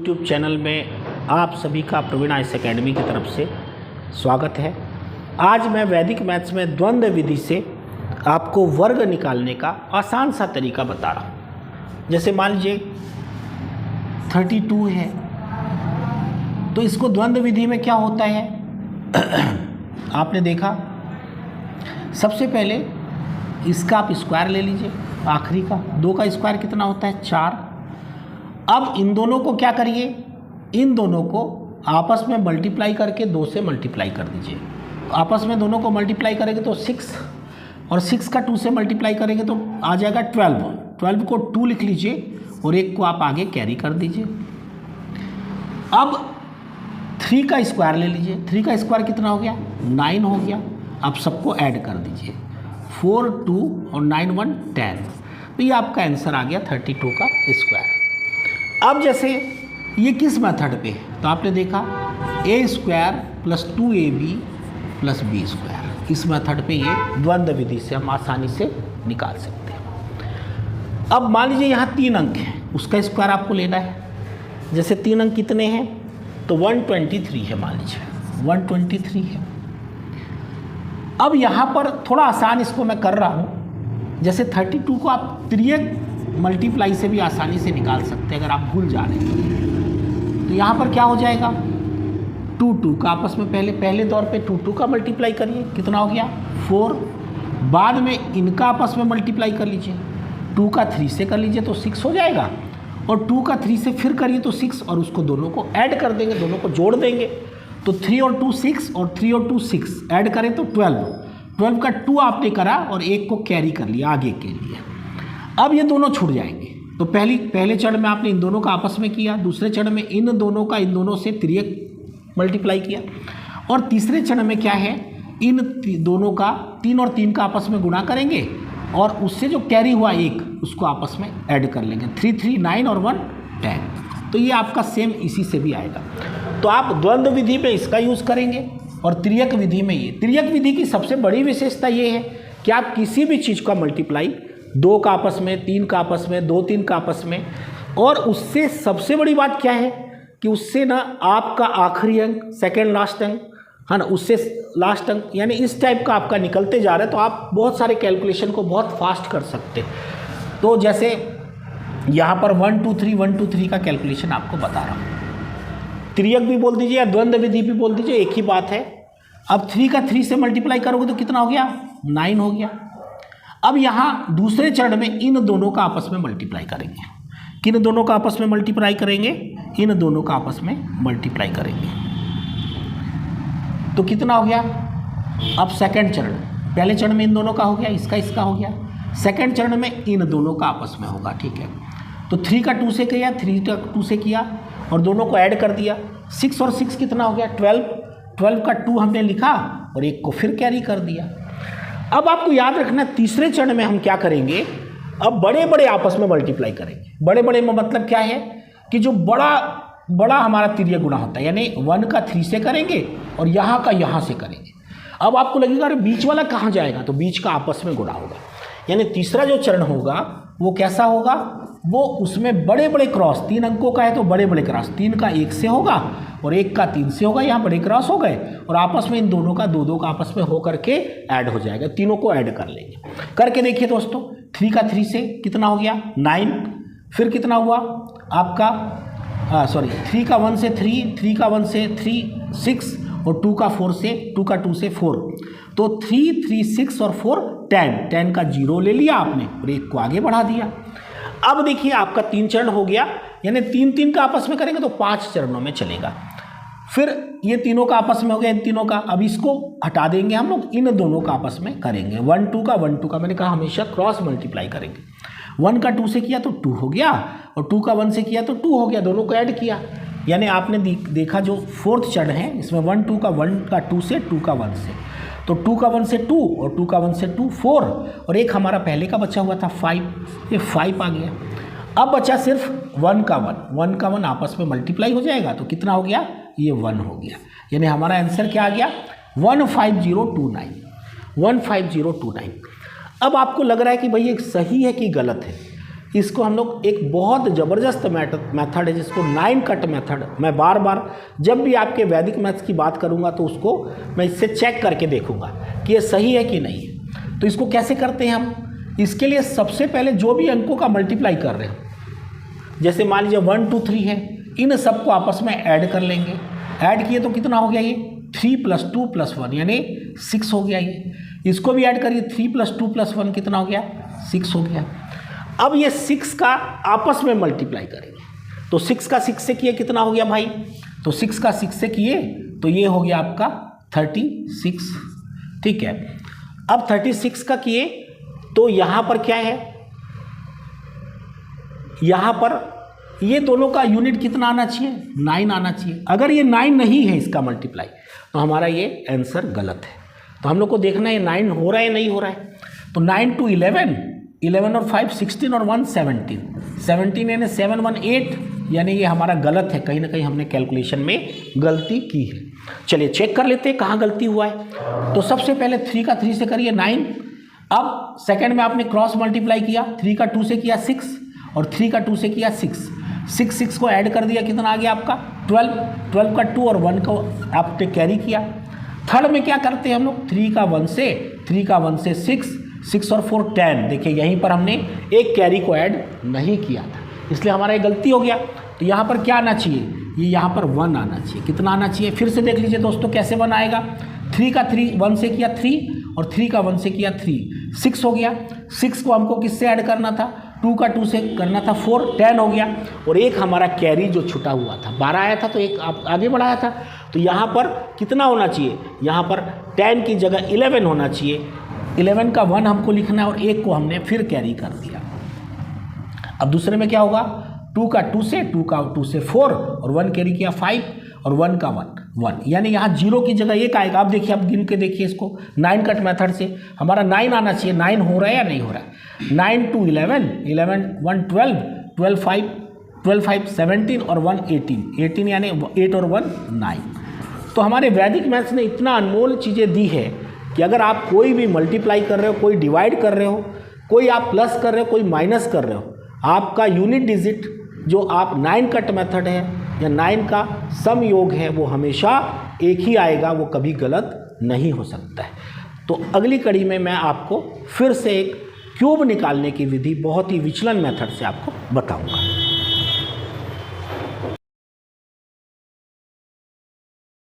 YouTube channel में आप सभी का प्रवीण आईएएस एकेडमी की तरफ से स्वागत है। आज मैं वैदिक मैथ्स में द्वंद्व विधि से आपको वर्ग निकालने का आसान सा तरीका बता रहा हूँ। जैसे मान लीजिए 32 है तो इसको द्वंद्व विधि में क्या होता है आपने देखा, सबसे पहले इसका आप स्क्वायर ले लीजिए, आखिरी का 2 का स्क्वायर कितना होता है 4। अब इन दोनों को क्या करिए, इन दोनों को आपस में मल्टीप्लाई करके 2 से मल्टीप्लाई कर दीजिए। आपस में दोनों को मल्टीप्लाई करेंगे तो 6 और 6 का 2 से मल्टीप्लाई करेंगे तो आ जाएगा 12। 12 को 2 लिख लीजिए और 1 को आप आगे कैरी कर दीजिए। अब 3 का स्क्वायर ले लीजिए, 3 का स्क्वायर कितना हो गया 9 हो गया। आप सबको ऐड कर दीजिए, 4 2 और 9 1 10, तो ये आपका आंसर आ गया 32 का स्क्वायर। अब जैसे ये किस मेथड पे है तो आपने देखा a square plus 2ab plus b square, इस मेथड पे ये द्वंद्व विधि से हम आसानी से निकाल सकते हैं। अब मान लीजिए यहाँ 3 अंक हैं, उसका स्क्वायर आपको लेना है। जैसे 3 अंक कितने हैं तो 123 है, मान लीजिए 123 है। अब यहाँ पर थोड़ा आसान इसको मैं कर रहा हूँ, जैसे 32 को आप तिर्यक मल्टीप्लाई से भी आसानी से निकाल सकते हैं। अगर आप भूल जा रहे हैं तो यहाँ पर क्या हो जाएगा 2 का आपस में पहले दौर पे 2 का मल्टीप्लाई करिए, कितना हो गया 4। बाद में इनका आपस में मल्टीप्लाई कर लीजिए, 2 का 3 से कर लीजिए तो 6 हो जाएगा, और 2 का 3 से फिर करिए तो 6, और उसको दोनों को ऐड कर देंगे, दोनों को जोड़ देंगे तो 3 और 2 6 और 3 और 2 6 ऐड करें तो 12 का 2 आपने करा और 1 को कैरी कर लिया आगे के लिए। अब ये दोनों छूट जाएंगे तो पहले चरण में आपने इन दोनों का आपस में किया, दूसरे चरण में इन दोनों का इन दोनों से तिर्यक मल्टीप्लाई किया, और तीसरे चरण में क्या है इन दोनों का 3 और 3 का आपस में गुणा करेंगे और उससे जो कैरी हुआ 1 उसको आपस में ऐड कर लेंगे, 3 3 9 और 1 10। तो ये आपका सेम इसी से भी आएगा। तो आप द्वंद्व विधि में इसका यूज़ करेंगे और तिर्यक विधि में ये। तिर्यक विधि की सबसे बड़ी विशेषता ये है कि आप किसी भी चीज़ का मल्टीप्लाई 2 का आपस में, 3 का आपस में, 2 3 का आपस में, और उससे सबसे बड़ी बात क्या है कि उससे ना आपका आखिरी अंक, सेकंड लास्ट अंक है ना, उससे लास्ट अंक यानी इस टाइप का आपका निकलते जा रहा है, तो आप बहुत सारे कैलकुलेशन को बहुत फास्ट कर सकते हैं। तो जैसे यहाँ पर 1 2 3 1 2 3 का कैलकुलेशन आपको बता रहा हूँ। तिर्यक भी बोल दीजिए या द्वंद्व विधि भी बोल दीजिए, एक ही बात है। अब 3 का 3 से मल्टीप्लाई करोगे तो कितना हो गया 9 हो गया। अब यहाँ दूसरे चरण में इन दोनों का आपस में मल्टीप्लाई करेंगे। किन दोनों का आपस में मल्टीप्लाई करेंगे, इन दोनों का आपस में मल्टीप्लाई करेंगे तो कितना हो गया। अब सेकंड चरण, पहले चरण में इन दोनों का हो गया, इसका हो गया, सेकंड चरण में इन दोनों का आपस में होगा, ठीक है। तो 3 का 2 से किया, 3 का 2 से किया और दोनों को ऐड कर दिया, 6 और 6 कितना हो गया 12 का 2 हमने लिखा और 1 को फिर कैरी कर दिया। अब आपको याद रखना तीसरे चरण में हम क्या करेंगे, अब बड़े बड़े आपस में मल्टीप्लाई करेंगे। बड़े बड़े में मतलब क्या है कि जो बड़ा हमारा तिर्यक गुणा होता है, यानी 1 का 3 से करेंगे और यहाँ का यहाँ से करेंगे। अब आपको लगेगा अरे बीच वाला कहाँ जाएगा, तो बीच का आपस में गुणा होगा। यानी तीसरा जो चरण होगा वो कैसा होगा, वो उसमें बड़े बड़े क्रॉस, 3 अंकों का है तो बड़े बड़े क्रॉस, 3 का 1 से होगा और 1 का 3 से होगा, यहाँ बड़े क्रॉस हो गए और आपस में इन दोनों का 2 2 का आपस में हो करके ऐड हो जाएगा, तीनों को ऐड कर लेंगे। करके देखिए दोस्तों, 3 का 3 से कितना हो गया 9, फिर कितना हुआ आपका 3 का 1 से 3, 3 का 1 से 3 6 और 2 का 4 से 2 का 2 से 4, तो 3 3 6 और 4 10 का 0 ले लिया आपने और 1 को आगे बढ़ा दिया। अब देखिए आपका 3 चरण हो गया, यानी 3 3 का आपस में करेंगे तो 5 चरणों में चलेगा। फिर ये तीनों का आपस में हो गया, इन तीनों का, अब इसको हटा देंगे हम लोग, इन दोनों का आपस में करेंगे। 1 2 का 1 2 का, मैंने कहा हमेशा क्रॉस मल्टीप्लाई करेंगे। 1 का 2 से किया तो 2 हो गया और 2 का 1 से किया तो 2 हो गया, दोनों को ऐड किया। यानी आपने देखा जो 4th चरण है इसमें 1 2 का 1 का 2 से 2 का 1 से, तो 2 का 1 से 2 और 2 का 1 से 2 4 और एक हमारा पहले का बचा हुआ था 5, ये 5 आ गया। अब बचा सिर्फ 1 का 1 आपस में मल्टीप्लाई हो जाएगा तो कितना हो गया, ये 1 हो गया। यानी हमारा आंसर क्या आ गया 15029। अब आपको लग रहा है कि भाई ये सही है कि गलत है, इसको हम लोग एक बहुत ज़बरदस्त मेथड है जिसको 9 कट मेथड, मैं बार बार जब भी आपके वैदिक मैथ्स की बात करूँगा तो उसको मैं इससे चेक करके देखूँगा कि ये सही है कि नहीं है। तो इसको कैसे करते हैं हम? इसके लिए सबसे पहले जो भी अंकों का मल्टीप्लाई कर रहे हैं, जैसे मान लीजिए 1 2 3 है, इन सबको आपस में ऐड कर लेंगे। ऐड किए तो कितना हो गया ये 3 + 2 + 1 यानी 6 हो गया ये। इसको भी ऐड करिए, 3 + 2 + 1 कितना हो गया 6 हो गया। अब ये 6 का आपस में मल्टीप्लाई करेंगे, तो 6 का 6 से किए कितना हो गया भाई, तो 6 का 6 से किए तो ये हो गया आपका 36, ठीक है। अब 36 का किए तो यहाँ पर क्या है, यहाँ पर ये दोनों का यूनिट कितना आना चाहिए 9 आना चाहिए। अगर ये 9 नहीं है इसका मल्टीप्लाई तो हमारा ये आंसर गलत है। तो हम लोग को देखना है 9 हो रहा है नहीं हो रहा है। तो 9 2 11, 11 और 5 16 और 1 17, 17 यानी 7 1 8, यानी ये हमारा गलत है, कहीं ना कहीं हमने कैलकुलेशन में गलती की है। चलिए चेक कर लेते हैं कहाँ गलती हुआ है। तो सबसे पहले 3 का 3 से करिए 9, अब सेकंड में आपने क्रॉस मल्टीप्लाई किया, 3 का 2 से किया 6 और 3 का 2 से किया 6 को ऐड कर दिया, कितना आ गया आपका 12 का 2 और 1 को आपने कैरी किया। थर्ड में क्या करते हैं हम लोग, 3 का 1 से 6 और 4 10, देखिए यहीं पर हमने एक कैरी को ऐड नहीं किया था, इसलिए हमारा ये गलती हो गया। तो यहाँ पर क्या आना चाहिए, ये यहाँ पर 1 आना चाहिए। कितना आना चाहिए फिर से देख लीजिए दोस्तों कैसे 1 आएगा। 3 का 1 से किया 3 और 3 का 1 से किया 3, 6 हो गया। 6 को हमको किससे ऐड करना था, 2 का 2 से करना था 4, 10 हो गया। और एक हमारा कैरी जो छुटा हुआ था 12 आया था तो एक आप आगे बढ़ाया था, तो यहाँ पर कितना होना चाहिए, यहाँ पर 10 की जगह 11 होना चाहिए। 11 का 1 हमको लिखना है और एक को हमने फिर कैरी कर दिया। अब दूसरे में क्या होगा, 2 का 2 से 4 और 1 कैरी किया 5 और 1 का 1, यानी यहाँ 0 की जगह 1 आएगा। अब देखिए, अब गिन के देखिए इसको 9 कट मेथड से हमारा 9 आना चाहिए। 9 हो रहा है या नहीं हो रहा है। 9 2 11, 11 1 12, 12 5 17 और 1 18 यानी 8 और 1 9। तो हमारे वैदिक मैथ्स ने इतना अनमोल चीज़ें दी है कि अगर आप कोई भी मल्टीप्लाई कर रहे हो, कोई डिवाइड कर रहे हो, कोई आप प्लस कर रहे हो, कोई माइनस कर रहे हो, आपका यूनिट डिजिट जो आप 9 कट मेथड है या 9 का सम योग है वो हमेशा एक ही आएगा, वो कभी गलत नहीं हो सकता है। तो अगली कड़ी में मैं आपको फिर से एक क्यूब निकालने की विधि बहुत ही विचलन मेथड से आपको बताऊंगा।